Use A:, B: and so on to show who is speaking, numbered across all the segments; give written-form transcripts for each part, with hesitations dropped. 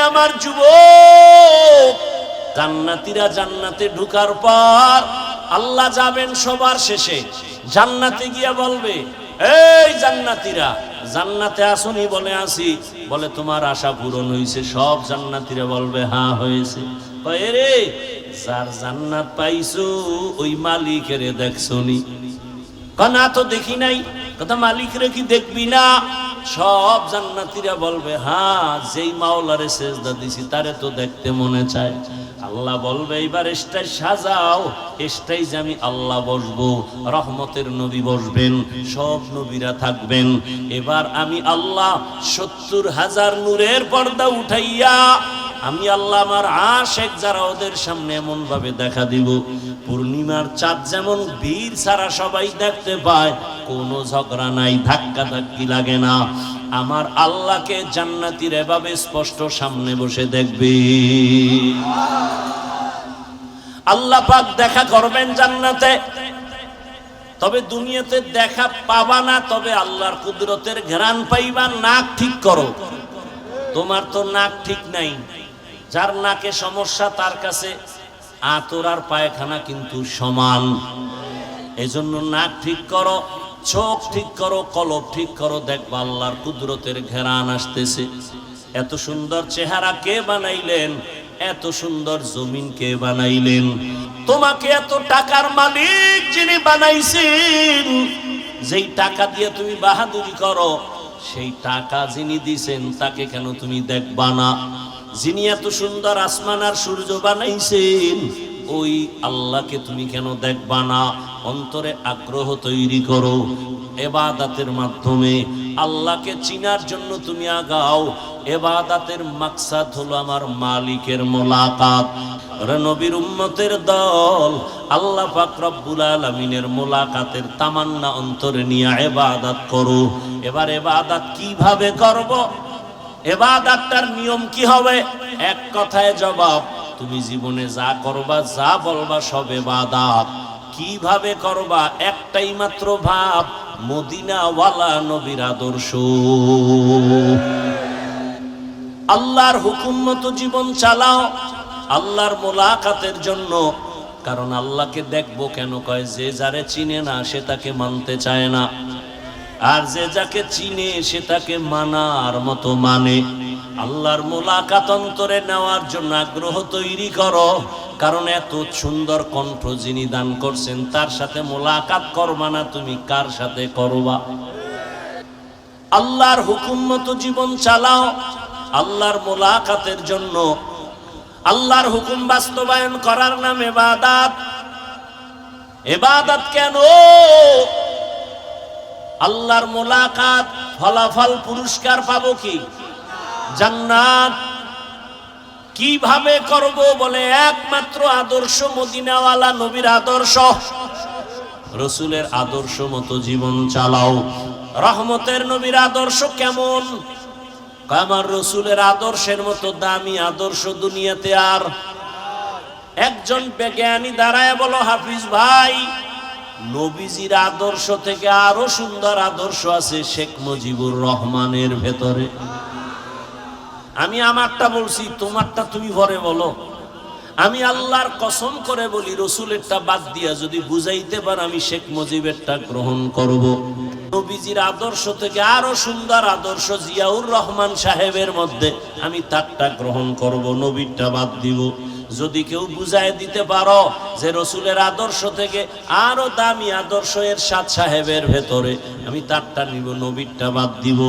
A: আমার যুবক, জান্নাতীরা জান্নাতে ঢোকার পর আল্লাহ যাবেন সবার শেষে, জান্নাতে গিয়া বলবে, এই জান্নাতীরা জান্নাতে আসনি? বলে আসি। বলে তোমার আশা পূরণ হয়েছে? সব জান্নাতীরা বলবে হ্যাঁ হয়েছে। কয় রে, যার জান্নাত পাইছো ওই মালিকের দেখছনি? না তো দেখি নাই। কথা মালিকরে কি দেখবি না? সব জান্নাতীরা বলবে হ্যাঁ, যেই মাওলারে সেজদা দিছি তারে তো দেখতে মনে চায়। আল্লাহ বলবে এইবার স্টেজ সাজাও, স্টেজে আমি আল্লাহ বসবো, রহমতের নবী বসবেন, সব নবীরা থাকবেন। এবার আমি আল্লাহ 70,000 নূরের পর্দা উঠাইয়া আমি আল্লাহ আমার আশেক যারা ওদের সামনে এমন ভাবে দেখা দিব, পূর্ণিমার চাঁদ যেমন ভিড় ছাড়া সবাই দেখতে পায়, কোনো ঝগড়া নাই, ধাক্কা ধাক্কি লাগে না। আমার আল্লাহকে জান্নাতীর এভাবে স্পষ্ট সামনে বসে দেখবে। আল্লাহ পাক দেখা করবেন জান্নাতে। তবে দুনিয়াতে দেখা পাবা না, তবে আল্লাহর কুদরতের ঘ্রাণ পাইবা। নাক ঠিক করো, তোমার তো নাক ঠিক নাই। যার নাকে সমস্যা তার কাছে আতর আর পায়খানা কিন্তু সমান। এজন্য নাক ঠিক করো, চোখ ঠিক করো, কলব ঠিক করো, দেখবা আল্লাহর কুদরতের ঘেরান আসতেছে। এত সুন্দর চেহারা কে বানাইলেন? এত সুন্দর জমিন কে বানাইলেন? তোমাকে এত টাকার মালিক যিনি বানাইছেন, যেই টাকা দিয়ে তুমি বাহাদুরি করো, সেই টাকা যিনি দিছেন তাকে কেন তুমি দেখবা না? যিনি এত সুন্দর আসমান আর সূর্য বানাইছেন, ওই আল্লাহকে তুমি কেন দেখবা না? অন্তরে আগ্রহ তৈরি করো, ইবাদতের মাধ্যমে আল্লাহকে চিনার জন্য তুমি আগাও। ইবাদতের মাকসাদ হলো আমার মালিকের মোলাকাত। নবীর উম্মতের দল আল্লাহ পাক রব্বুল আলামিনের মোলাকাতের তামান্না অন্তরে নিয়ে ইবাদত করো। এবার ইবাদত কিভাবে করব? ইবাদতটার নিয়ম কি হবে? এক কথায় জবাব, তুমি জীবনে যা করবা, যা বলবা সব ইবাদত। কিভাবে করবা? একটাই মাত্র ভাব, মদিনাওয়ালা নবীর আদর্শ। আল্লাহর হুকুম মতো জীবন চালাও আল্লাহর মোলাকাতের জন্য। কারণ আল্লাহকে দেখবো কেন? কয় যে যারে চিনে না সে তাকে মানতে চায় না, আর যে যাকে চিনে সে তাকে মানার মতো মানে। আল্লাহর মোলাকাত অন্তরে নেওয়ার জন্য আগ্রহ তৈরি করো। কারণ এত সুন্দর কণ্ঠ যিনি দান করছেন তার সাথে মোলাকাত করবা না, তুমি কার সাথে করবা? আল্লাহর হুকুম মতো জীবন চালাও আল্লাহর মোলাকাতের জন্য। আল্লাহর হুকুম বাস্তবায়ন করার নাম ইবাদত। ইবাদত কেন? আল্লাহর মোলাকাত, ফলাফল পুরস্কার পাবো কি? জান্নাত। কিভাবে করব? বলে একমাত্র আদর্শ মদিনাওয়ালা নবীর আদর্শ, রসুলের আদর্শ মতো জীবন চালাও। রহমতের নবীর আদর্শ কেমন? আমার রসুলের আদর্শের মতো দামি আদর্শ দুনিয়াতে আর। একজন বিজ্ঞানী দাঁড়ায় বলো, হাফিজ ভাই, নবীজির আদর্শ থেকে আরো সুন্দর আদর্শ আছে শেখ মুজিবুর রহমানের ভেতরে। আমি আমারটা বলছি, তোমারটা তুমি পরে বলো। আমি আল্লাহর কসম করে বলি, রসুলেরটা বাদ দিয়া যদি বুঝাইতে পার, আমি শেখ মুজিবেরটা গ্রহণ করব। নবীজির আদর্শ থেকে আরো সুন্দর আদর্শ জিয়াউর রহমান সাহেবের মধ্যে, আমি তারটা গ্রহণ করব, নবীরটা বাদ দিব। যদি কেউ বুঝায় দিতে পারো যে রসুলের আদর্শ থেকে আরো দামি আদর্শ এরশাদ সাহেবের ভেতরে, আমি তারটা নিব, নবীরটা বাদ দিব।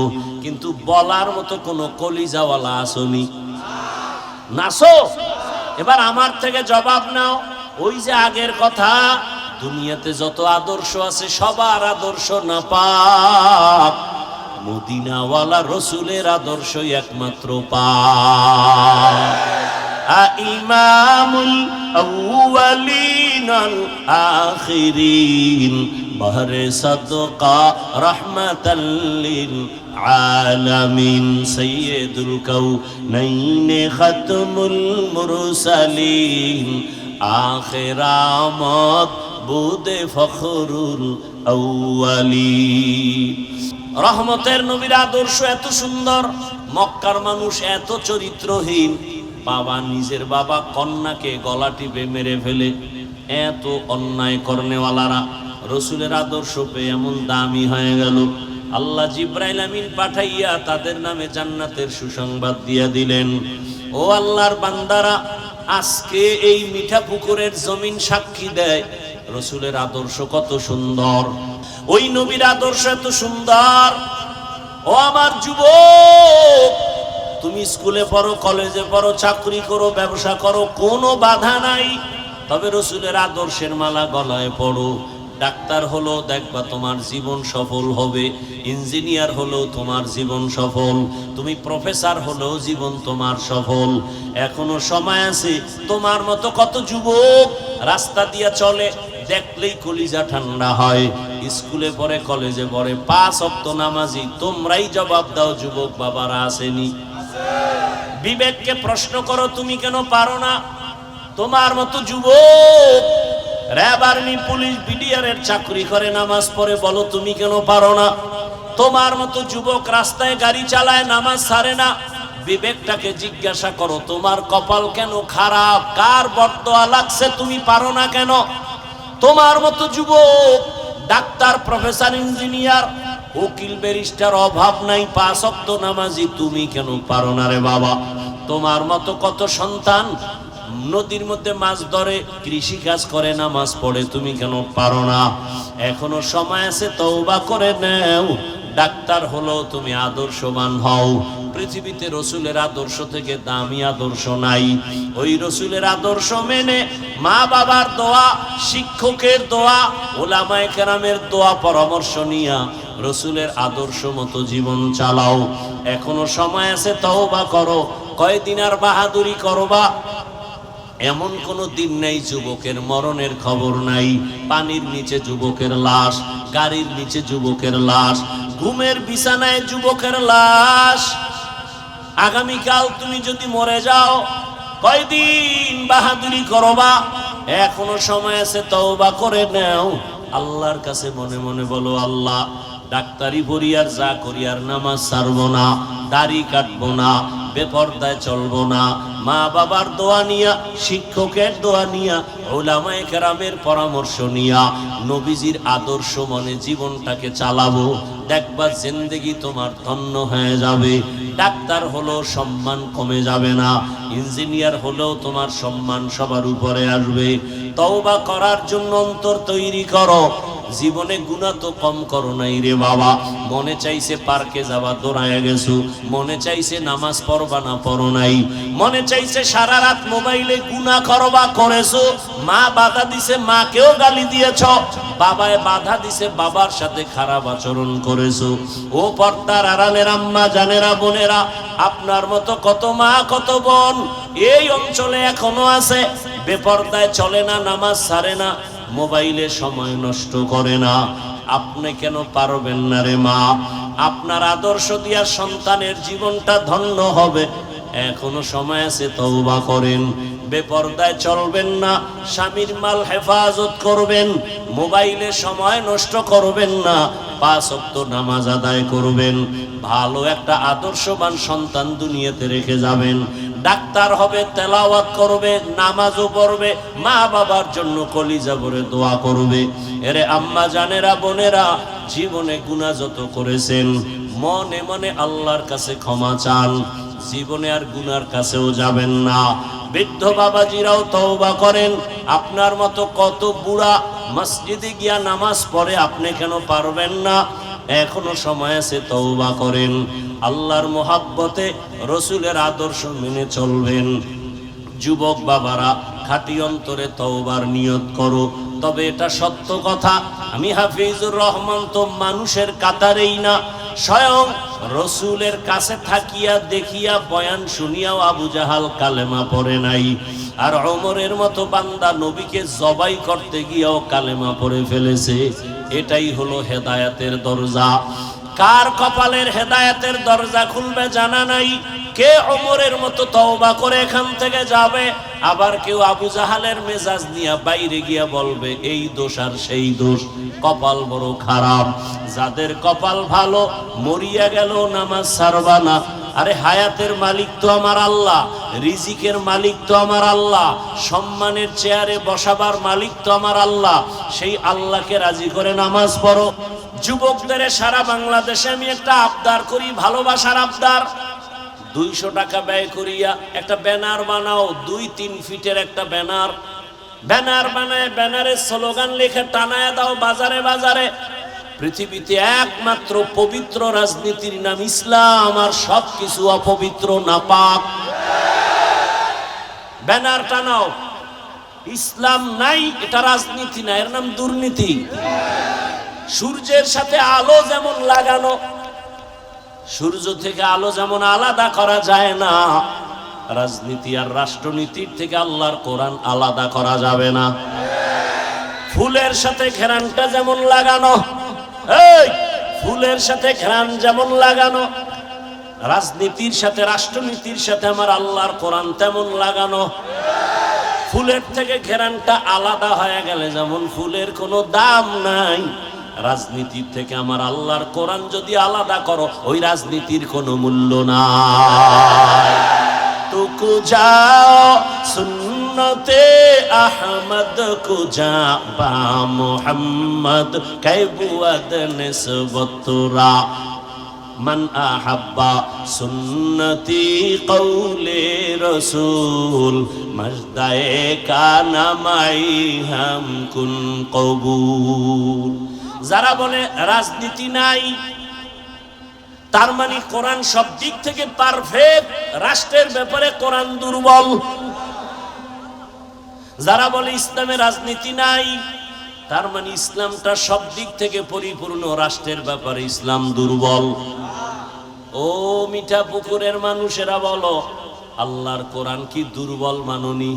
A: কিন্তু বলার মতো কোনো কলিজাওয়ালা আসনি? নাসো। এবার আমার থেকে জবাব নাও। ওই যে আগের কথা, দুনিয়াতে যত আদর্শ আছে সবার আদর্শ না পাক, মদিনাওয়ালা রসুলের আদর্শই একমাত্র পাক। ইমামুল আউয়ালিন আল আখিরিন, বহরে সাদকা রাহমাতাল লিল আলামিন, সাইয়্যিদুল কাউনাইন খাতমুল মুরসালিন, আখিরামত বুদে ফখরুল আউয়ালিন। রহমতের নবীর আদর্শ এত সুন্দর, মক্কার মানুষ এত চরিত্রহীন, বাবা নিজের বাবা কন্যাকে গলা টিপে মেরে ফেলে। এত অন্যায় করনেওয়ালারা রসুলের আদর্শ পেয়ে এমন দামি হয়ে গেল, আল্লাহ জিব্রাইল আমিন পাঠাইয়া তাদের নামে জান্নাতের সুসংবাদ দিয়া দিলেন। ও আল্লাহর বান্দারা, আজকে এই মিঠা পুকুরের জমিন সাক্ষী দেয় রসুলের আদর্শ কত সুন্দর, ওই নবীর আদর্শ এত সুন্দর। ও আমার যুবক, তুমি স্কুলে পড়ো, কলেজে পড়ো, চাকরি করো, ব্যবসা করো, কোনো বাধা নাই, তবে রসুলের আদর্শের মালা গলায় পড়ো। ডাক্তার হলো দেখবা তোমার জীবন সফল হবে, ইঞ্জিনিয়ার হলো তোমার জীবন সফল, তুমি প্রফেসর হলো জীবন তোমার সফল। এখনো সময় আছে। তোমার মতো কত যুবক রাস্তা দিয়ে চলে, দেখলেই কলিজা ঠান্ডা হয়। স্কুলে পড়ে, কলেজে পড়ে, 5 ওয়াক্ত নামাজি। তোমরাই জবাব দাও, যুবক বাবারা আসেনি? বিবেককে প্রশ্ন করো, তুমি কেন পারো না? তোমার মতো যুবক র‍্যাব, আর্মি, পুলিশ, বিডিআর এর চাকরি করে, নামাজ পড়ে, বলো তুমি কেন পারো না? তোমার মতো যুবক রাস্তায় গাড়ি চালায়, নামাজ ছাড়ে না। বিবেকটাকে জিজ্ঞাসা করো, তোমার কপাল কেন খারাপ? কার বরদোয়া লাগছে? তুমি পারো না কেন? তোমার মতো যুবক ডাক্তার, প্রফেসর, ইঞ্জিনিয়ার, উকিল, ব্যারিস্টার, অভাব নাই, 5 ওয়াক্ত নামাজি, তুমি কেন পারো না রে বাবা? তোমার মতো কত সন্তান নদীর মধ্যে মাছ ধরে, কৃষি কাজ করে, নামাজ পড়ে, তুমি কেন পারো না? এখনো সময় আছে, তওবা করে নাও। ডাক্তার হলো তুমি আদর্শবান হও। পৃথিবীতে রসুলের আদর্শ থেকে দামি আদর্শ নাই। ওই রসুলের আদর্শ মেনে মা বাবার দোয়া, শিক্ষকের দোয়া, ওলামায়ে কেরামের দোয়া, পরামর্শ নিয়া রসুলের আদর্শ মতো জীবন চালাও। এখনো সময় আছে, তওবা করো। কয়দিন আর বাহাদুরি করবা? এমন কোন দিন নেই যুবকের মরণের খবর নাই। পানির নিচে যুবকের লাশ, গাড়ির নিচে যুবকের লাশ, ঘুমের বিছানায় যুবকের লাশ। আগামীকাল তুমি যদি মরে যাও, কয়দিন বাহাদুরি করবা? এখনো সময় আছে, তওবা করে নাও। আল্লাহর কাছে মনে মনে বলো, আল্লাহ, ডাক্তারি পড়ি আর যা করি আর নামাজ ছাড়বো না, দাড়ি কাটবো না, বেপরদায় চলবো না, মা বাবার দোয়া নিয়া, শিক্ষকের দোয়া নিয়া, উলামায়ে কেরামের পরামর্শ নিয়া, নবীজির আদর্শ মনে জীবনটাকে চালাবো। দেখবা জিন্দেগি তোমার ধন্য হয়ে যাবে। ডাক্তার হলো সম্মান কমে যাবে না, ইঞ্জিনিয়ার হলেও তোমার সম্মান সবার উপরে আসবে। তওবা করার জন্য অন্তর তৈরি করো। জীবনে গুনাহ তো কম করো নাই রে বাবা। মনে চাইছে পার্কে যাবা, দৌড়ায় গেছো। মনে চাইছে নামাজ পড়বা না, পড়ো নাই। মনে চাইছে সারা রাত মোবাইলে গুনাহ করবা, করেছো। মা বাধা দিছে, মাকেও গালি দিয়েছ। বাবায় বাধা দিছে, বাবার সাথে খারাপ আচরণ করেছো। ও পর্দার আড়ালের আম্মা জানেরা, বোনেরা, আপনার মতো কত মা, কত বোন এই অঞ্চলে এখনো আছে, বেপর্দায় চলে না, নামাজ ছাড়ে না, মোবাইলে সময় নষ্ট করে না। আপনি কেন পারবেন না রে মা? আপনার আদর্শ দিয়া সন্তানের জীবনটা ধন্য হবে। এখনো সময় আছে, তওবা করেন। বেপরদায় চলবেন না, স্বামীর মাল হেফাজত করবেন, মোবাইলে সময় নষ্ট করবেন না, 5 ওয়াক্ত নামাজ আদায় করবেন। ভালো একটা আদর্শবান সন্তান দুনিয়াতে রেখে যাবেন। ডাক্তার হবে, তেলাওয়াত করবে, নামাজও পড়বে, মা বাবার জন্য কলিজা ভরে দোয়া করবে। এরে আম্মা জানেরা, বোনেরা, জীবনে গুনাহ যত করেছেন, মনে মনে আল্লাহর কাছে ক্ষমা চান। জীবনে আর গুনার কাছেও যাবেন না। বৃদ্ধ বাবাজিরাও তওবা করেন। আপনার মতো কত বুড়া মসজিদে গিয়া নামাজ পড়ে, আপনি কেন পারবেন না? এখনো সময় আছে, তওবা করেন। আল্লাহর মোহাব্বতে রসুলের আদর্শ মেনে চলবেন। যুবক বাবারা, খাঁটি অন্তরে তওবার নিয়ত করো। তবে এটা সত্য কথা, আমি হাফিজুর রহমান তো মানুষের কাতারেই না, স্বয়ং রসুলের কাছে থাকিয়া দেখিয়া বয়ান শুনিয়াও আবু জাহাল কালেমা পড়ে নাই। আর ওমরের মতো বান্দা নবীকে জবাই করতে গিয়েও কালেমা পড়ে ফেলেছে। এটাই হলো হেদায়েতের দরজা। কার কপালের হেদায়েতের দরজা খুলবে জানা নাই। কে ওমরের মতো তওবা করে এখান থেকে যাবে, আবার কেউ আবু জাহালের মেজাজ নিয়ে বাইরে গিয়া বলবে এই দোষ আর সেই দোষ। কপাল বড় খারাপ। যাদের কপাল ভালো, মরিয়া গেল নামাজ ছাড়বা না। আরে হায়াতের মালিক তো আমার আল্লাহ, রিজিকের মালিক তো আমার আল্লাহ, সম্মানের চেয়ারে বসাবার মালিক তো আমার আল্লাহ। সেই আল্লাহকে রাজি করে নামাজ পড়ো। যুবকদের সারা বাংলাদেশে আমি একটা আবদার করি, ভালোবাসার আবদার। 200 টাকা ব্যয় করিয়া একটা ব্যানার বানাও, 2-3 ফিটের একটা ব্যানার বানায় ব্যানারের স্লোগান লিখে টানায় দাও বাজারে বাজারে, পৃথিবীতে একমাত্র পবিত্র রাজনীতির নাম ইসলাম, আর সবকিছু অপবিত্র নাপাক। ব্যানার টানাও, ইসলাম নাই, এটা রাজনীতি না, এর নাম দুর্নীতি। সূর্যের সাথে আলো যেমন লাগানো, সূর্য থেকে আলো যেমন আলাদা করা যায় না, রাজনীতি আর রাষ্ট্রনীতির থেকে আল্লাহর কোরআন আলাদা করা যাবে না। ফুলের সাথে ঘ্রাণটা যেমন লাগানো, এই ফুলের সাথে ঘ্রাণ যেমন লাগানো, রাজনীতির সাথে রাষ্ট্রনীতির সাথে আমার আল্লাহর কোরআন তেমন লাগানো। ফুলের থেকে ঘ্রাণটা আলাদা হয়ে গেলে যেমন ফুলের কোনো দাম নাই, রাজনীতির থেকে আমার আল্লাহর কোরআন যদি আলাদা করো, ওই রাজনীতির কোনো মূল্য নাই। তুকু যাও সুন্নতে আহমদ কুজা বা মুহাম্মদ কাইবুয়াদ নিসবতুরা মান আহাব্বা সুন্নতি কওলে রাসূল মজদায়ে কানা মাই হাম কুন কবুল। যারা বলে রাজনীতি নাই, তার মানে কোরআন সব দিক থেকে পারফেক্ট, রাষ্ট্রের ব্যাপারে কোরআন দুর্বল। যারা বলে ইসলামে রাজনীতি নাই, তার মানে ইসলামটা সব দিক থেকে পরিপূর্ণ, রাষ্ট্রের ব্যাপারে ইসলাম দুর্বল। ও মিঠা পুকুরের মানুষেরা বলো, আল্লাহর কোরআন কি দুর্বল মাননি?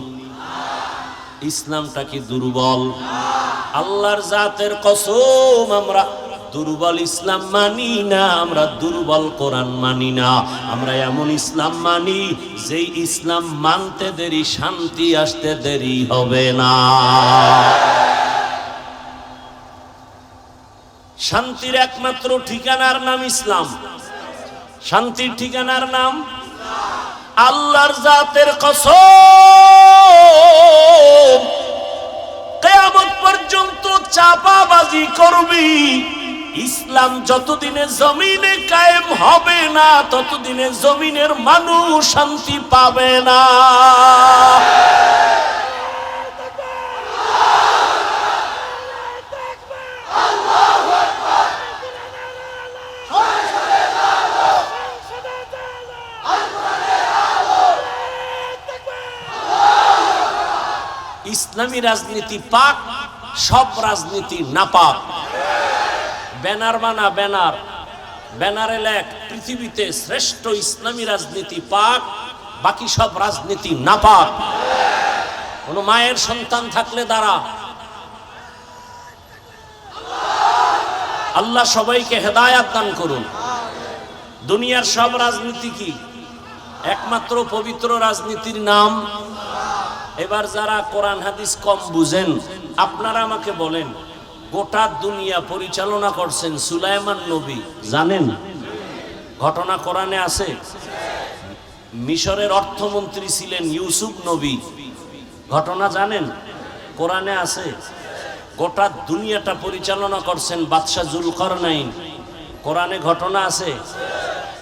A: ইসলামটা কি দুর্বল? আল্লাহর জাতের কসম, আমরা দুর্বল ইসলাম মানি না, আমরা দুর্বল কোরআন মানি না। আমরা এমন ইসলাম মানি যেই ইসলাম মানতে দেরি, শান্তি আসতে দেরি হবে না। শান্তির একমাত্র ঠিকানার নাম ইসলাম। শান্তির ঠিকানার নাম আল্লাহর জাতের কসম, কিয়ামত পর্যন্ত চাপাবাজি করবি, ইসলাম যতদিনে জমিনে কায়েম হবে না, ততদিনে জমিনের মানুষ শান্তি পাবে না। ইসলামী রাজনীতি পাক, সব রাজনীতি নাপাক। ব্যানার বানা, ব্যানার, ব্যানারে লেখ পৃথিবীতে শ্রেষ্ঠ ইসলামী রাজনীতি পাক, বাকি সব রাজনীতি নাপাক। কোন মায়ের সন্তান থাকলে দাঁড়া। আল্লাহ সবাইকে হেদায়াত দান করুন। দুনিয়ার সব রাজনীতি কি? একমাত্র পবিত্র রাজনীতির নাম। এবার যারা কোরআন হাদিস কম বুঝেন, আপনারা আমাকে বলেন, গোটা দুনিয়া পরিচালনা করছেন সুলাইমান নবী, জানেন? ঘটনা কোরআনে আছে। মিশরের অর্থমন্ত্রী ছিলেন ইউসুফ নবী, ঘটনা জানেন? কোরআনে আছে। গোটা দুনিয়াটা পরিচালনা করছেন বাদশাহ জুলকারনাইন, কোরআনে ঘটনা আছে।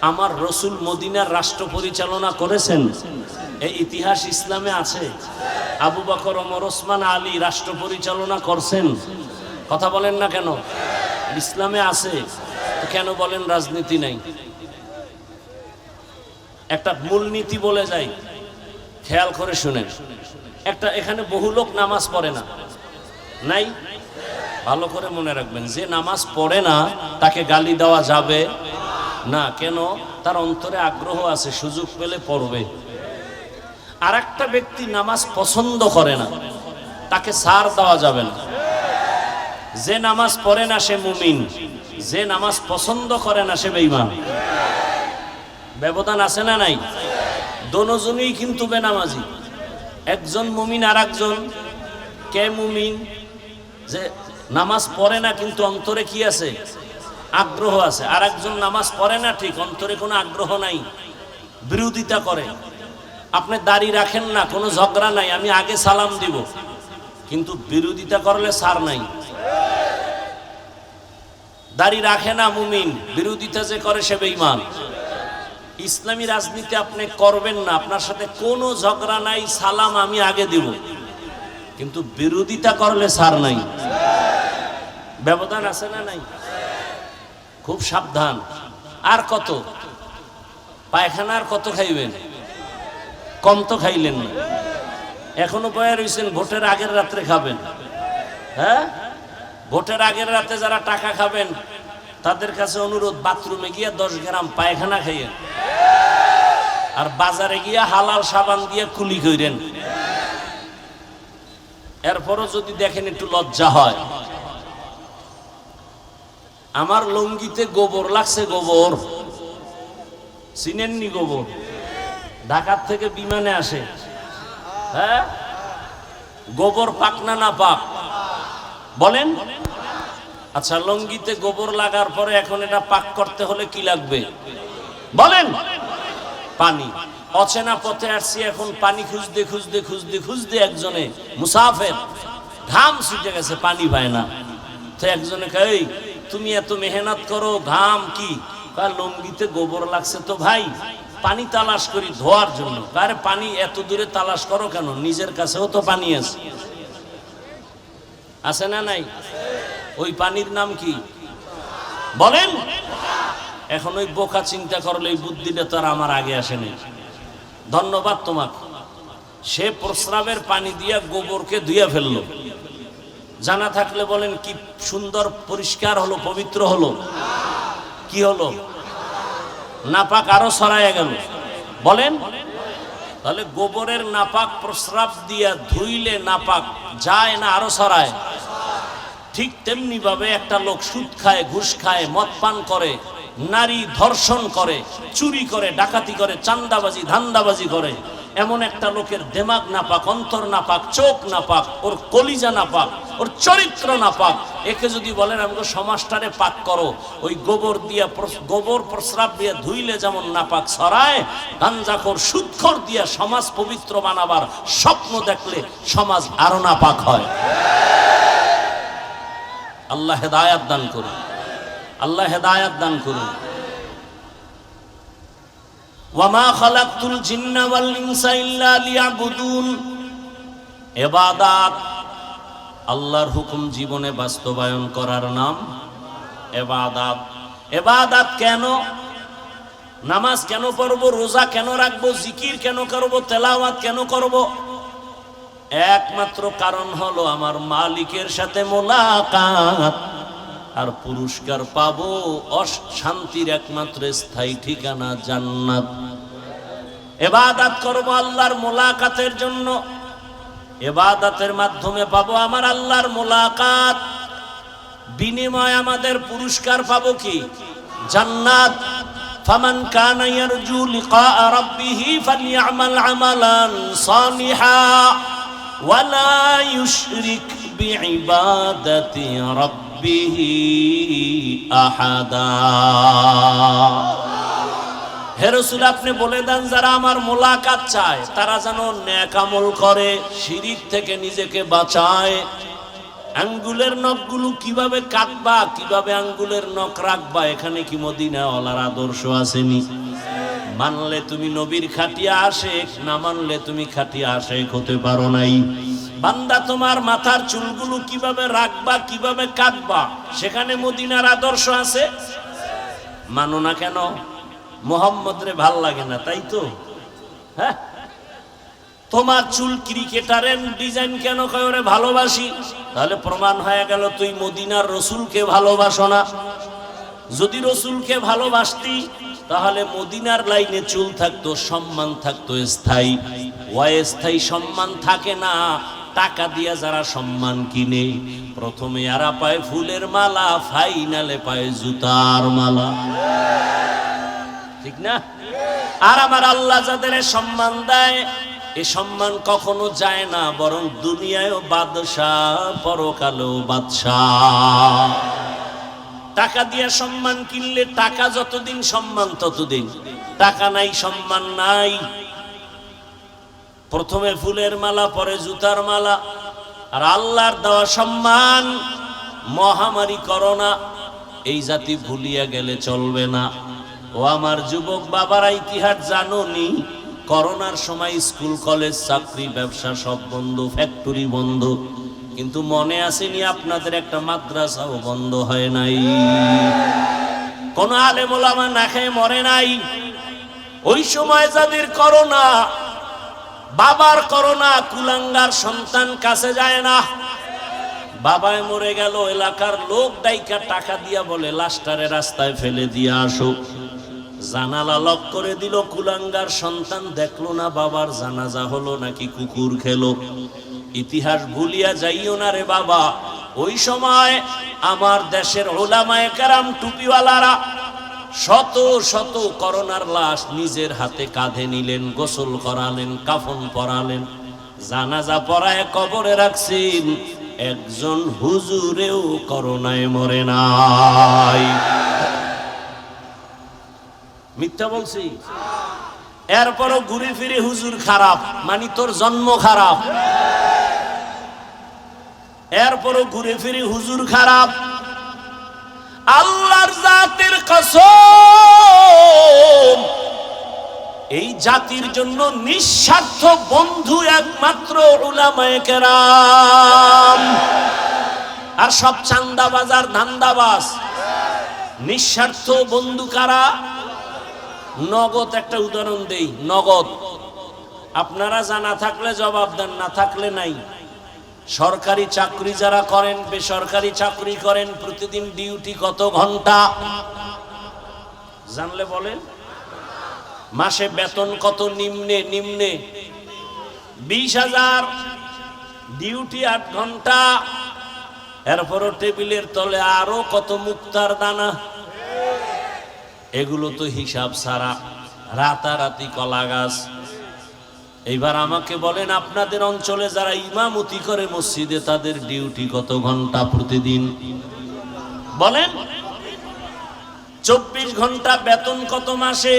A: আমার রসুল মদিনার রাষ্ট্র পরিচালনা করেছেন, এই ইতিহাস ইসলামে আছে। আবু বকর, ওমর, ওসমান, আলী রাষ্ট্র পরিচালনা করছেন। কথা বলেন না কেন? ইসলামে আছে, কেন বলেন রাজনীতি নাই? একটা মূলনীতি বলে যাই, খেয়াল করে শুনেন। একটা এখানে বহু লোক নামাজ পড়ে না, নাই? ভালো করে মনে রাখবেন, যে নামাজ পড়ে না তাকে গালি দেওয়া যাবে না। কেন? তার অন্তরে আগ্রহ আছে, সুযোগ পেলে পড়বে। আর একটা ব্যক্তি নামাজ পছন্দ করে না, তাকে ছাড় দেওয়া যাবে না। যে নামাজ পড়ে না সে মুমিন, যে নামাজ পছন্দ করে না সে বেঈমান। ব্যবধান আছে না নাই? দোনোজনই কিন্তু বেনামাজি। একজন মুমিন আর একজন কে মুমিন? যে নামাজ পড়ে না কিন্তু অন্তরে কি আছে? আগ্রহ আছে। আর একজন নামাজ পড়ে না ঠিক, অন্তরে কোনো আগ্রহ নাই, বিরোধিতা করে। আপনি দাড়ি রাখেন না, কোনো ঝগড়া নাই, আমি আগে সালাম দিব, কিন্তু বিরোধিতা করলে সার নাই। দাড়ি রাখে না মুমিন, বিরোধিতা যে করে সে বেঈমান। ইসলামী রাজনীতি আপনি করবেন না, আপনার সাথে কোনো ঝগড়া নাই, সালাম আমি আগে দিব, কিন্তু বিরোধিতা করলে সার নাই। ব্যবধান আছে না নাই? খুব সাবধান। আর কত পায়খানা, আর কত খাইবেন? কম তো খাইলেন না, এখনো বয়া রয়েছেন। ভোটের আগের রাত্রে খাবেন। হ্যাঁ, ভোটের আগের রাতে যারা টাকা খাবেন তাদের কাছে অনুরোধ, বাথরুমে গিয়ে 10 গ্রাম পায়খানা খাইয়েন, আর বাজারে গিয়া হালাল সাবান দিয়ে কুলি কইরেন। এরপরও যদি দেখেন একটু লজ্জা হয়। আমার লঙ্গিতে গোবর লাগছে, গোবর চিনেননি? গোবর ঢাকার থেকে বিমানে আসে। হ্যাঁ, গোবর পাক না না পাক বলেন? আচ্ছা, লঙ্গিতে গোবর লাগার পরে এখন এটা পাক করতে হলে কি লাগবে বলেন? পানি। অচেনা পথে আসছি, এখন পানি খুঁজতে খুঁজতে খুঁজতে খুঁজতে একজনে মুসাফের ঘাম ছুটে গেছে, পানি পায় না। তো একজনে কয়, এই তুমি এত মেহনত করো, ঘাম কি? লঙ্গিতে গোবর লাগছে তো ভাই, পানি তালাশ করি ধোয়ার জন্য। আরে পানি এত দূরে তালাশ করো কেন? নিজের কাছেও তো পানি আছে, আছে না নাই? ওই পানির নাম কি বলেন? এখন ওই বোকা চিন্তা করলে এই বুদ্ধিটা তো আর আমার আগে আসেনি। ধন্যবাদ তোমাকে। সে প্রস্রাবের পানি দিয়া গোবরকে ধুইয়া ফেললো। জানা থাকলে বলেন কি সুন্দর পরিষ্কার হলো, পবিত্র হলো। কি হলো? নাপাক আরো ছড়াইয়া গেল বলেন। তাহলে গোবরের নাপাক প্রস্রাব দিয়া ধুইলে নাপাক যায় না আরো ছড়ায়? ঠিক তেমনি ভাবে একটা লোক সুদ খায়, ঘুষ খায়, মদ পান করে, নারী ধর্ষণ করে, চুরি করে, ডাকাতি করে, চান্দাবাজি ধান্দাবাজি করে, এমন একটা লোকের দেমাগ নাপাক, অন্তর নাপাক, চোখ নাপাক, ওর কলিজা নাপাক, ওর চরিত্র নাপাক। একে যদি বলেন আমাকে সমাজটারে পাক করো, ওই গোবর দিয়া, গোবর প্রস্রাব দিয়া ধুইলে যেমন নাপাক ছড়ায়, গাঞ্জাখোর সুদখোর দিয়া সমাজ পবিত্র বানাবার স্বপ্ন দেখলে সমাজ আরো নাপাক হয়। আল্লাহ হেদায়াত দান করুন, আল্লাহ হেদায়াত দান করুন। ওয়ামা খালাকতুল জিন্না ওয়াল ইনসা ইল্লা লিয়াবুদুন। ইবাদত, আল্লাহর হুকুম জীবনে বাস্তবায়ন করার নাম ইবাদত। ইবাদত কেন? নামাজ কেন পড়ব? রোজা কেন রাখবো? জিকির কেন করব? তেলাওয়াত কেন করব? একমাত্র কারণ হলো আমার মালিকের সাথে মোলাকাত, আর পুরস্কার পাবো শান্তির একমাত্র স্থায়ী ঠিকানা জান্নাত। ইবাদত করব আল্লাহর মোলাকাতের জন্য। ইবাদতের মাধ্যমে পাবো আমার আল্লাহর মোলাকাত, বিনিময়ে আমাদের পুরস্কার পাবো কি? জান্নাত। ফামান কানা ইয়ারজু লিকা রাব্বিহি ফালইআমাল আমালান সালিহা ওয়ালা ইউশরিক বিইবাদাতি রাব্বিহি আহাদা। হে রাসূল, আপনি বলে দেন যারা আমার মোলাকাত চায় তারা যেন নেক আমল করে, শিরিক থেকে নিজেকে বাঁচায়। আঙ্গুলের নখগুলো কিভাবে কাটবা, কিভাবে আঙ্গুলের নখ রাখবা, এখানে কি মদিনাওয়ালার আদর্শ আসেনি? মানলে তুমি নবীর খাটিয়া আশেক, না মানলে তুমি খাটিয়া আশেক হতে পারো নাই। বান্দা তোমার মাথার চুলগুলো কিভাবে রাখবা, কিভাবে কাটবা, সেখানে মদিনার আদর্শ আছে। মানো না কেন? মোহাম্মদ রে ভাল লাগে না, তাই তো? হ্যাঁ, তোমার চুল ক্রিকেটারের ডিজাইন কেন করে ভালোবাসি? তাহলে প্রমাণ হয়ে গেল তুই মদিনার রসুলকে ভালোবাসো না। যদি রসুলকে ভালোবাসতি তাহলে মদিনার লাইনে চুল থাকতো, সম্মান থাকতো স্থায়ী। অস্থায়ী সম্মান থাকে না, টাকা দিয়া যারা সম্মান কিনে, প্রথমে এরা পায় ফুলের মালা, ফাইনালে পায় জুতার মালা, ঠিক না? আর আমার আল্লাহ যাদের সম্মান দেয়, এই সম্মান কখনো যায় না, বরং দুনিয়ায়ও বাদশাহ, পরকালেও বাদশাহ। টাকা দিয়ে সম্মান কিনলে টাকা যতদিন সম্মান ততদিন, টাকা নাই সম্মান নাই। প্রথমে ফুলের মালা, পরে জুতার মালা। আর আল্লাহর দেওয়া সম্মান, মহামারী করোনা, এই জাতি ভুলিয়া গেলে চলবে না। ও আমার যুবক বাবারা, ইতিহাস জানোনি? করোনার সময় স্কুল কলেজ চাকরি ব্যবসা সব বন্ধ, ফ্যাক্টরি বন্ধ, কিন্তু মনে আসেনি আপনাদের একটা মাদ্রাসাও বন্ধ হয় নাই। কোন আলেম ওলামা না খেয়ে মরে নাই। ওই সময় যাদের করোনা, বাবার করোনা, কুলাঙ্গার সন্তান কাছে যায় না। বাবায় মরে গেল, এলাকার লোক ডাইকা টাকা দিয়া বলে লাশটারে রাস্তায় ফেলে দিয়ে আসো। জানালা লক করে দিল, কুলাঙ্গার সন্তান দেখলো না বাবার জানাজা হলো নাকি কুকুর খেলো। ইতিহাস ভুলিয়া যাইও না রে বাবা। ওই সময় আমার দেশের ওলামায়ে কেরাম, টুপিওয়ালারা শত শত করোনার লাশ নিজের হাতে কাঁধে নিলেন, গোসল করালেন, কাফন পরালেন, জানাজা পরায় কবরে রাখছেন। একজন হুজুরেও করোনায় মরে নাই। মিথ্যা বলছি? এরপরও ঘুরে ফিরে হুজুর খারাপ, মানে তোর জন্ম খারাপ। এরপরও ঘুরে ফিরে হুজুর খারাপ। আল্লাহর জাতের কসম, এই জাতির জন্য নিঃস্বার্থ বন্ধু একমাত্র উলামায়ে কেরাম। আর সব চান্দাবাজ আর ধান্দাবাজ। নিঃস্বার্থ বন্ধু কারা? নগদ একটা উদাহরণ দেই, নগদ। আপনারা জানা থাকলে জবাব দেন, না থাকলে নাই। সরকারি চাকরি যারা করেন, বেসরকারি চাকরি করেন, প্রতিদিন ডিউটি কত ঘন্টা জানলে বলেন? মাসে বেতন কত? নিম্নে 20,000, ডিউটি 8 ঘন্টা। এরপরও টেবিলের তলে আরো কত মুক্তার দানা। এগুলো তো হিসাব ছাড়া, রাতারাতি কলা গাছ। এইবার আমাকে বলেন, আপনাদের অঞ্চলে যারা ইমামতি করে মসজিদে, তাদের ডিউটি কত ঘন্টা প্রতিদিন? বলেন। 24 ঘন্টা, বেতন কত মাসে?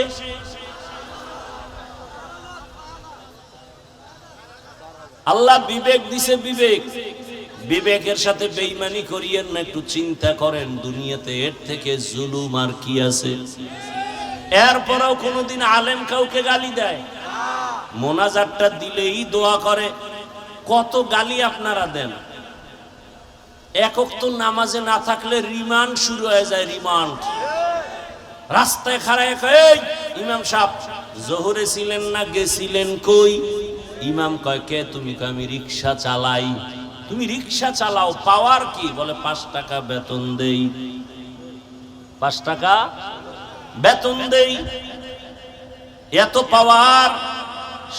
A: আল্লাহ বিবেক দিছে, বিবেক। বিবেকের সাথে বেঈমানি করিয়েন না, একটু চিন্তা করেন দুনিয়াতে এর থেকে জুলুম আর কি আছে? এরপরেও কোনোদিন আলেম কাউকে গালি দেয়? মোনাজাতটা দিলেই দোয়া করে। কত গালি আপনারা দেন। একক তো নামাজে না থাকলে রিমান্ড শুরু হয়ে যায়, রিমান্ড। রাস্তায় খাড়ায় কয়, ইমাম সাহেব জোহরে ছিলেন না, গেছিলেন কই? ইমাম কয়, কে তুমি? কয়, আমি রিক্সা চালাই। তুমি রিক্সা চালাও, পাওয়ার কি? বলে 5 টাকা বেতন দেই। 5 টাকা বেতন দেই, এত পাওয়ার।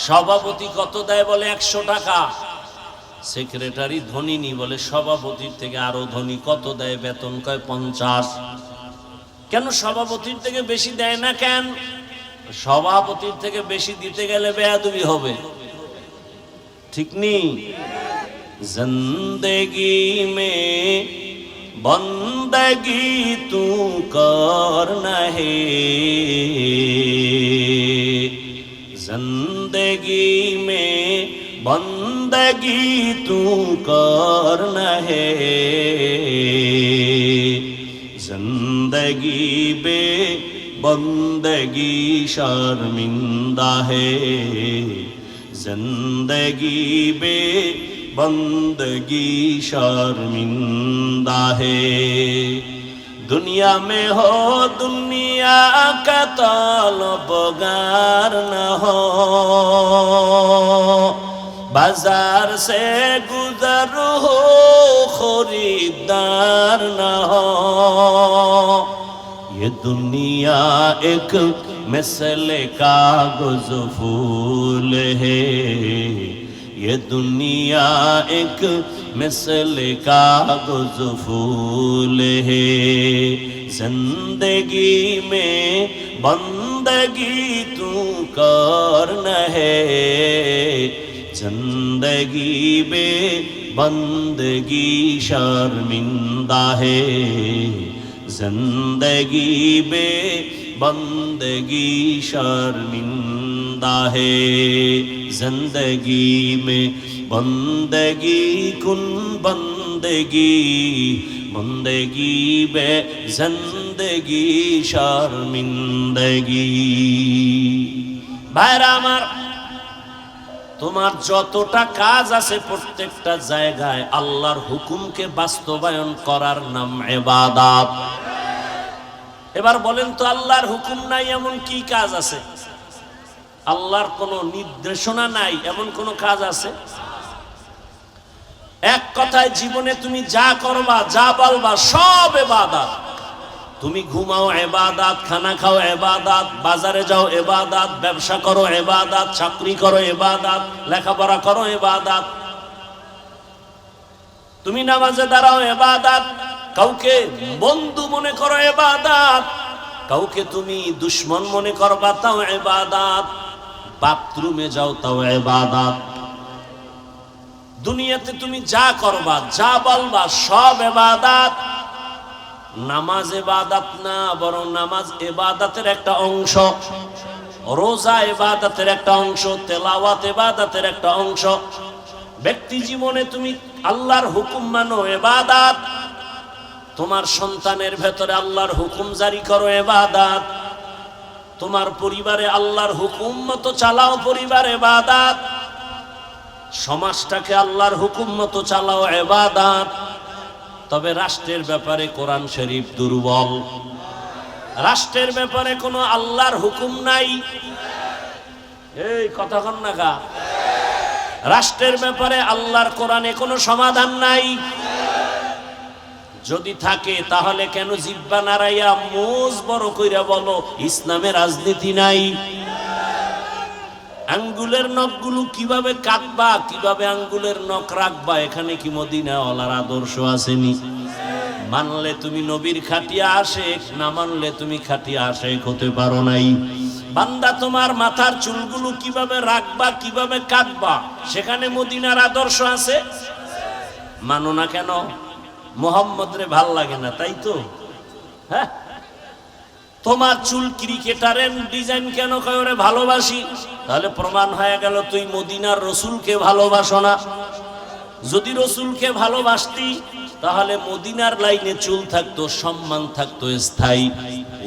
A: সভাপতি কত দেয়? বলে 100 টাকা। সেক্রেটারি ধনী নি, বলে সভাপতির থেকে আরো ধনী। কত দেয় বেতন? কয় 50। কেন সভাপতির থেকে বেশি দেয় না কেন? সভাপতির থেকে বেশি দিতে গেলে বেয়াদবি হবে, ঠিক নি? জিন্দেগি মে বন্দগি তু করনা হে, जिंदगी में बंदगी तू करना है, जिंदगी बे बंदगी शर्मिंदा है, जिंदगी बे बंदगी शर्मिंदा है। दुनिया में हो दुनिया का तलबगार न हो, बाजार से गुजर हो खरीदार न हो। ये दुनिया एक मिसल कागज फूल है, ये दुनिया एक मिसल कागज फूल है, जिंदगी में बंदगी तू करना है, जिंदगी में बंदगी शर्मिंदा है, जिंदगी में बंदगी शर्मिंदा है, जिंदगी में बंदगी कुन बंदगी, बंदगी बे जिंदगी शर्मिंदगी। भाইরা আমার, তোমার যতটা কাজ আছে প্রত্যেকটা জায়গায় আল্লাহর হুকুমকে বাস্তবায়ন করার নাম ইবাদত। এবার বলেন তো, আল্লাহর হুকুম নাই এমন কি কাজ আছে? আল্লাহর কোনো নির্দেশনা নাই এমন কোন কাজ আছে? এক কথায় জীবনে তুমি যা করবা, যা বলবা সব ইবাদত। তুমি ঘুমাও ইবাদত, খানা খাও ইবাদত, বাজারে যাও ইবাদত, ব্যবসা করো ইবাদত, চাকরি করো ইবাদত, লেখাপড়া করো ইবাদত। তুমি নামাজে দাঁড়াও ইবাদত, কাউকে বন্ধু মনে করো ইবাদত, কাউকে তুমি দুশমন মনে করবা তাও ইবাদত, বাথরুমে যাও তাও ইবাদত। দুনিয়াতে তুমি যা করবা, যা বলবা সব ইবাদত। নামাজ ইবাদত না, বরং নামাজ ইবাদতের একটা অংশ, রোজা ইবাদতের একটা অংশ, তেলাওয়াত ইবাদতের একটা অংশ। ব্যক্তি জীবনে তুমি আল্লাহর হুকুম মানো ইবাদত, তোমার সন্তানের ভেতরে আল্লাহর হুকুম জারি করো ইবাদত, তোমার পরিবারে আল্লাহর হুকুম মতো চালাও পরিবার ইবাদত, সমাজটাকে আল্লাহর হুকুম মতো চালাও ইবাদত। তবে রাষ্ট্রের ব্যাপারে কোরআন শরীফ দুর্বল, রাষ্ট্রের ব্যাপারে কোনো আল্লাহর হুকুম নাই। এই কথা কন না গা, রাষ্ট্রের ব্যাপারে আল্লাহর কোরআনে কোনো সমাধান নাই। যদি থাকে তাহলে কেন জিহ্বা নাড়াইয়া মুজ বড় কইরা বলো ইসলামে রাজনীতি নাই? আঙ্গুলের নখগুলো কিভাবে কাটবা, কিভাবে আঙ্গুলের নখ রাখবা, এখানে কি মদিনা ওয়ালার আদর্শ আসেনি? মানলে তুমি নবীর খাটিয়া আশেক, না মানলে তুমি খাটিয়া আশেক হতে পারো নাই। বান্দা তোমার মাথার চুলগুলো কিভাবে রাখবা, কিভাবে কাটবা, সেখানে মদিনার আদর্শ আছে। মানো না কেন? মোহাম্মদ রে ভাল লাগে না, তাই তো? হ্যাঁ, তোমার চুল ক্রিকেটারের ডিজাইন কেন কয়রে ভালোবাসি, তাহলে প্রমাণ হয়ে গেল তুই মদিনার রসুলকে ভালোবাসো না। যদি রসুলকে ভালোবাসতি তাহলে মদিনার লাইনে চুল থাকতো, সম্মান থাকতো স্থায়ী।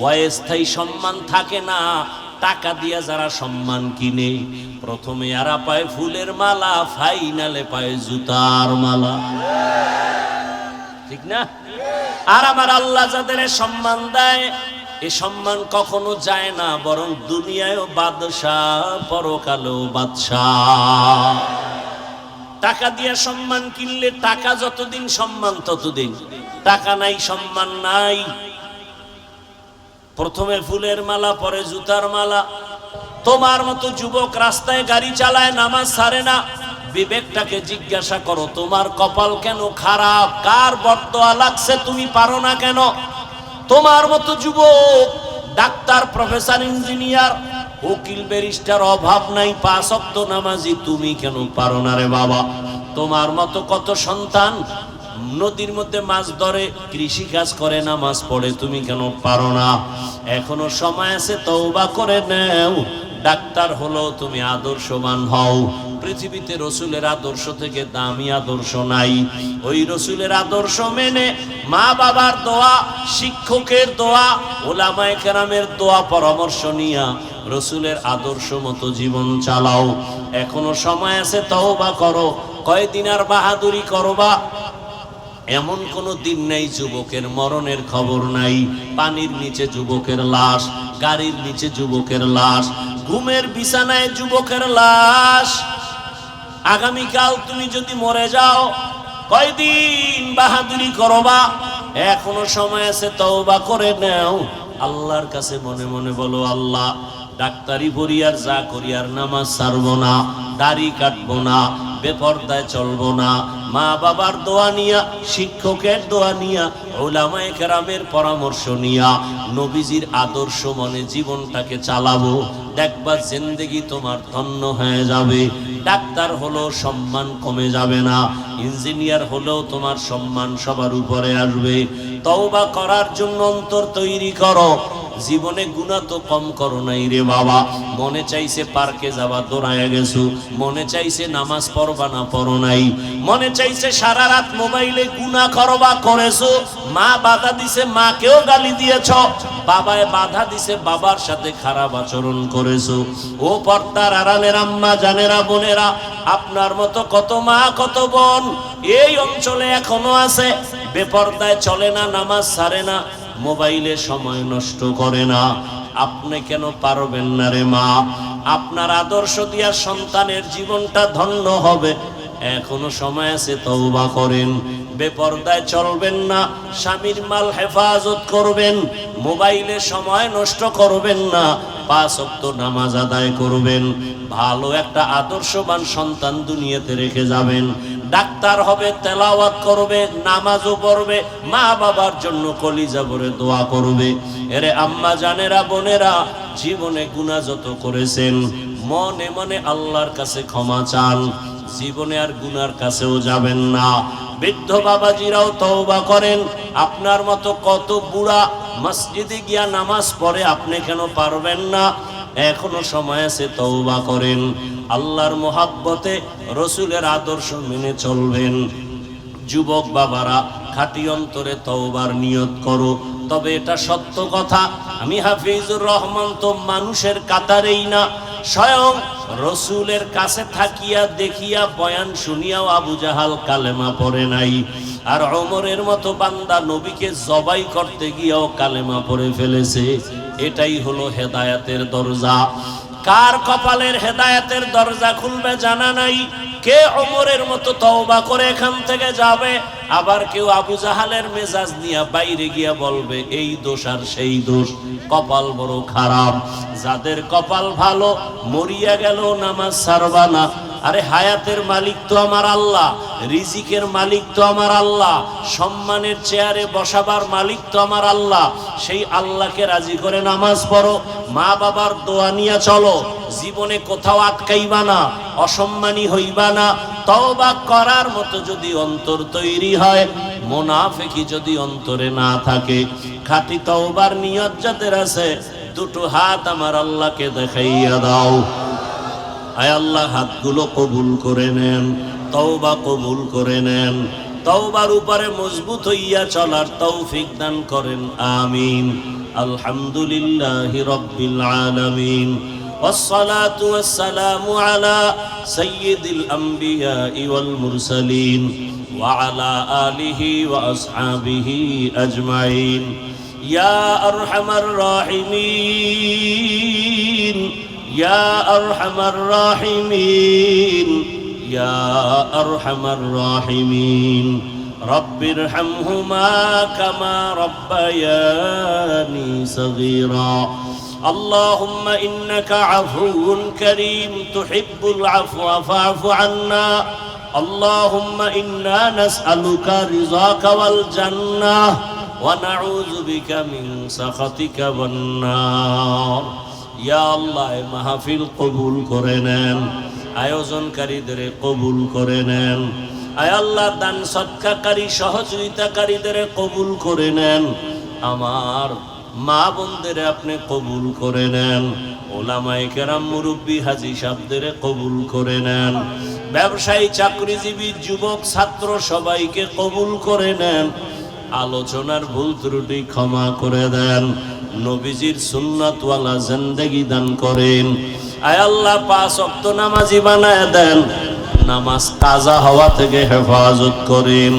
A: অস্থায়ী সম্মান থাকে না, টাকা দিয়া যারা সম্মান কিনে, প্রথমে এরা পায় ফুলের মালা, ফাইনালে পায় জুতার মালা, ঠিক না? আর আমার আল্লাহ যাদের সম্মান দেয়, এই সম্মান কখনো যায় না, বরং দুনিয়ায়ও বাদশাহ, পরকালেও বাদশাহ। টাকা দিয়ে সম্মান কিনলে টাকা যতদিন সম্মান ততদিন, টাকা নাই সম্মান নাই। প্রথমে ফুলের মালা, পরে জুতার মালা। তোমার মতো যুবক রাস্তায় গাড়ি চালায়, নামাজ ছাড়ে না, বিবেকটাকে জিজ্ঞাসা করো তোমার কপাল কেন খারাপ, কার বরদোয়া লাগছে, তুমি পারো না কেন? তোমার মতো যুবক ডাক্তার, প্রফেসর, ইঞ্জিনিয়ার, উকিল, ব্যারিস্টার অভাব নাই, 5 ওয়াক্ত নামাজি, তুমি কেন পারো না রে বাবা? তোমার মতো কত সন্তান নদীর মধ্যে মাছ ধরে, কৃষি কাজ করে, নামাজ পড়ে, তুমি কেন পারো না? এখনো সময় আছে, তওবা করে নাও। ডাক্তার হলো তুমি আদর্শবান হও। পৃথিবীতে রসুলের আদর্শ থেকে দামি আদর্শ নাই। ওই রসুলের আদর্শ মেনে মা বাবার দোয়া, শিক্ষকের দোয়া, ওলামায়ে কেরামের দোয়া, পরামর্শ নিয়া রসুলের আদর্শ মতো জীবন চালাও। এখনো সময় আছে, তওবা করো। কয়দিন আর বাহাদুরি করবা? এমন কোন দিন নাই যুবকের মরণের খবর নাই। পানির নিচে যুবকের লাশ, গাড়ির নিচে যুবকের লাশ, ঘুমের বিছানায় যুবকের লাশ। আগামীকাল তুমি যদি মরে যাও, কয়দিন বাহাদুরি করবা? এখনো সময় আছে, তওবা করে নাও। আল্লাহর কাছে মনে মনে বলো, আল্লাহ, ডাক্তারি পড়ি আর যা করি আর নামাজ ছাড়বো না, দাড়ি কাটবো না, বেপরদায় চলবো না, মা বাবার দোয়া নিয়া, শিক্ষকের দোয়া নিয়া, উলামায়ে কেরামের পরামর্শ নিয়া, নবীজির আদর্শ মনে জীবনটাকে চালাবো। দেখবা জিন্দেগি তোমার ধন্য হয়ে যাবে। ডাক্তার হলেও সম্মান কমে যাবে না, ইঞ্জিনিয়ার হলেও তোমার সম্মান সবার উপরে আসবে। তওবা করার জন্য অন্তর তৈরি করো। জীবনে গুনাহ তো কম করো নাই রে বাবা। মনে চাইছে পার্কে যাবা, দৌড়ায় গেছো। মনে চাইছে নামাজ পড়বা না, পড়ো নাই। মনে চাইছে সারা রাত মোবাইলে গুনাহ করবা, করেছো। মা বাধা দিছে, মাকেও গালি দিয়েছ। বাবায় বাধা দিছে, বাবার সাথে খারাপ আচরণ করেছো। ও পর্দার আড়ালের আম্মা জানেরা, বোনেরা, আপনার মতো কত মা কত বোন এই অঞ্চলে এখনো আছে, বেপর্দায় চলে না, নামাজ ছাড়ে না, মোবাইলে সময় নষ্ট করে না। আপনি কেন পারবেন না রে মা? আপনার আদর্শ দিয়া সন্তানের জীবনটা ধন্য হবে। এখনো সময় আছে, তওবা করেন। বেপর্দায় চলবেন না, স্বামীর মাল হেফাজত করবেন, মোবাইলে সময় নষ্ট করবেন না, 5 ওয়াক্ত নামাজ আদায় করবেন। ভালো একটা আদর্শবান সন্তান দুনিয়াতে রেখে যাবেন। ডাক্তার হবে, তেলাওয়াত করবে, নামাজও পড়বে, মা বাবার জন্য কলিজা ভরে দোয়া করবে। এরে আম্মা জানেরা, বোনেরা, জীবনে গুনাহ যত করেছেন মনে মনে আল্লাহর কাছে ক্ষমা চান। জীবনে আর গুনার কাছেও যাবেন না। বৃদ্ধ বাবাজিরাও তওবা করেন। আপনার মতো কত বুড়া মসজিদে গিয়া নামাজ পড়ে, আপনি কেন পারবেন না? এখনো সময় আছে, তওবা করেন। আল্লাহর মোহাব্বতে, রসুলের আদর্শ মেনে চলবেন। যুবক বাবারা, খাঁটি অন্তরে তওবার নিয়ত করো। তবে এটা সত্য কথা, আমি হাফিজুর রহমান তো মানুষের কাতারেই না, স্বয়ং রসুলের কাছে থাকিয়া দেখিয়া বয়ান শুনিয়াও আবু জাহাল কালেমা পড়ে নাই। আর ওমরের মতো বান্দা নবীকে জবাই করতে গিয়েও কালেমা পড়ে ফেলেছে। এটাই হলো হেদায়েতের দরজা। কার কপালের হেদায়েতের দরজা খুলবে জানা নাই। কে ওমরের মতো তওবা করে এখান থেকে যাবে, আবার কেউ আবু জাহালের মেজাজ নিয়ে বাইরে গিয়া বলবে এই দোষ আর সেই দোষ। কপাল বড় খারাপ। যাদের কপাল ভালো, মরিয়া গেল নামাজ ছাড়বা না। আরে হায়াতের মালিক তো আমার আল্লাহ, রিজিকের মালিক তো আমার আল্লাহ, সম্মানের চেয়ারে বসাবার মালিক তো আমার আল্লাহ। সেই আল্লাহকে রাজি করে নামাজ পড়ো, মা বাবার দোয়া নিয়ে চলো। জীবনে কোথাও আটকাইবা না, অসম্মানী হইবা না। তওবা করার মতো যদি অন্তর তৈরি হয়, মুনাফিকি যদি অন্তরে না থাকে, খাঁটি তওবার নিয়ত যাদের আছে, দুটো হাত আমার আল্লাহকে দেখাইয়া দাও। আয় আল্লাহ, হাতগুলো কবুল করে নেন, তওবা কবুল করে নেন। তওবার উপরে মজবুত হইয়া চলার তৌফিক দান করেন, আমিন। আলহামদুলিল্লাহি রাব্বিল আলামিন। والصلاة والسلام على سيد الأنبياء والمرسلين وعلى آله وأصحابه أجمعين يا أرحم الراحمين يا أرحم الراحمين يا أرحم الراحمين رب ارحمهما كما ربياني صغيرا اللهم إنك عفو كريم تحب العفو فاعف عنا اللهم إنا نسألك رضاك والجنة ونعوذ بك من سخطك والنار يا الله মাহফিল কবুল করে নেন, আয়োজনকারীদের কবুল করে নেন। আয় আল্লাহ, দান সদকাকারী সহযোগিতাকারীদের কবুল করে নেন। আমার মা বোনদের আপনি কবুল করে নেন। ওলামায়ে কেরাম, মুরব্বী, হাজী সাহেবদের কবুল করে নেন। ব্যবসায়ী, চাকরিজীবী, যুবক, ছাত্র সবাইকে কবুল করে নেন। আলোচনার ভুল ত্রুটি ক্ষমা করে দেন। নবীজির সুন্নাতওয়ালা জিন্দেগি দান করেন। আয় আল্লাহ, 5 ওয়াক্ত নামাজি বানায় দেন। নামাজ কাজা হওয়া থেকে হেফাজত করেন।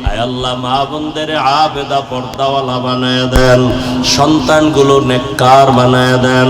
A: আয় আল্লাহ, মা বোনদের আবেদা পর্দাওয়ালা বানায় দেন। সন্তানগুলো নেককার বানায় দেন।